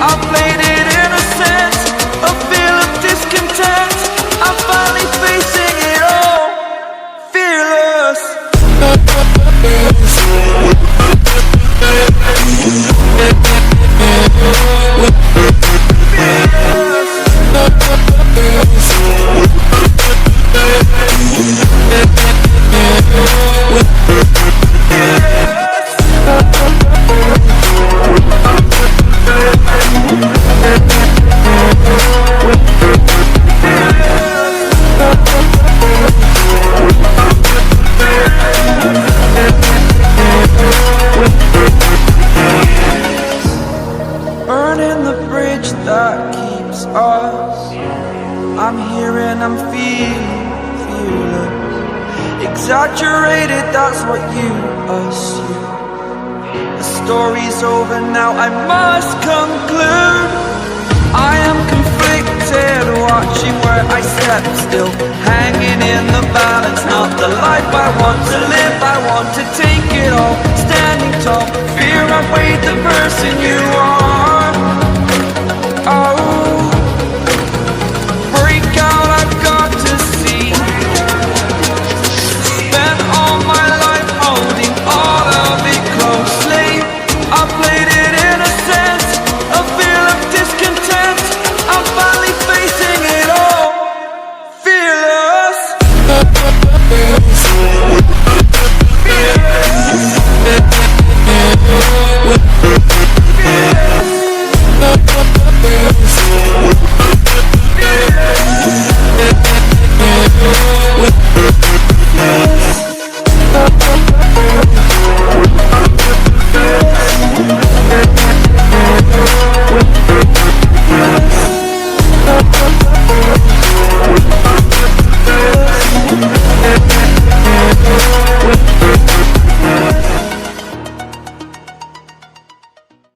I played it innocent, a feel of discontent. I'm finally facing it all, fearless. Burning the bridge that keeps us. I'm here and I'm feeling fearless. Exaggerated, that's what you assume. The story's over now, I must conclude. I am conflicted, watching where I step still, hanging in the balance. Not the life I want to live, I want to take it all. Standing tall, fear outweighed the verses.